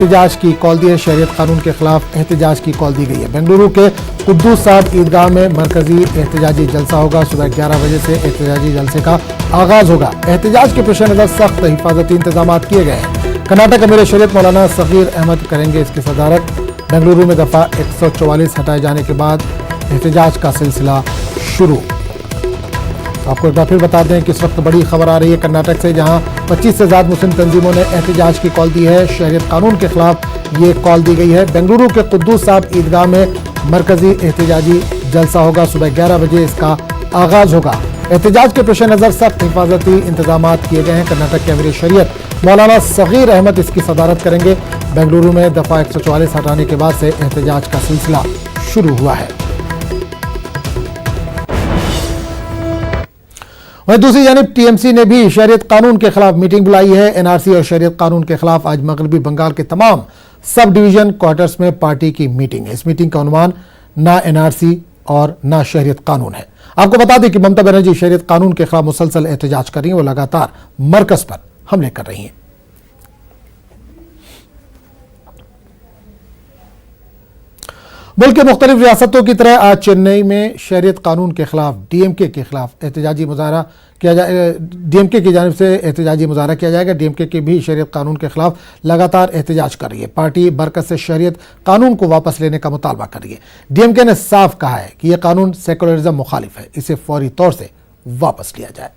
एहतजाज की कॉल दी है। शरीयत कानून के खिलाफ एहतजाज की कॉल दी गई है। बेंगलुरु के कुद्दूस साहब ईदगाह में मरकजी एहतजाजी जलसा होगा। सुबह 11 बजे से एहतजाजी जलसे का आगाज होगा। एहतजाज के पेश नजर सख्त हिफाजती इंतजाम किए गए हैं। कर्नाटक अमीर शरीयत मौलाना सगीर अहमद करेंगे इसकी सदारत। बेंगलुरु में दफा 144 हटाए जाने के बाद एहतजाज का सिलसिला शुरू। आपको एक बार फिर बता दें कि इस वक्त बड़ी खबर आ रही है कर्नाटक से, जहां 25 से ज्यादा मुस्लिम तंजीमों ने एहतजाज की कॉल दी है। शहरियत कानून के खिलाफ ये कॉल दी गई है। बेंगलुरु के कुद्दूस साहब ईदगाह में मरकजी एहतजाजी जलसा होगा। सुबह 11 बजे इसका आगाज होगा। एहतजाज के पेश नजर सख्त हिफाजती इंतजाम किए गए हैं। कर्नाटक के अमीर शरीयत मौलाना सगीर अहमद इसकी सदारत करेंगे। बेंगलुरु में दफा 144 हटाने के बाद से एहतजाज का सिलसिला शुरू हुआ है। वहीं दूसरी जानिब टीएमसी ने भी शरीयत कानून के खिलाफ मीटिंग बुलाई है। एनआरसी और शरीयत कानून के खिलाफ आज मगरबी बंगाल के तमाम सब डिवीजन क्वार्टर्स में पार्टी की मीटिंग है। इस मीटिंग का उन्वान ना एनआरसी और ना शरीयत कानून है। आपको बता दें कि ममता बनर्जी शरीयत कानून के खिलाफ मुसलसल एहतजाज कर रही हैं। वो लगातार मरकज पर हमले कर रही हैं। मुल्क के मुख्तलिफ रियासतों की तरह आज चेन्नई में शरीयत कानून के खिलाफ डीएमके के खिलाफ एहतजाजी मुजाहरा किया जाए। डीएमके की जानिब से एहतजाजी मुजाहरा किया जाएगा। डीएमके की भी शरीयत कानून के खिलाफ लगातार एहतजाज कर रही है। पार्टी बरकत से शरीयत कानून को वापस लेने का मुतालबा कर रही है। डीएमके ने साफ कहा है कि यह कानून सेकुलरिज्म मुखालिफ है, इसे फौरी तौर से वापस लिया जाए।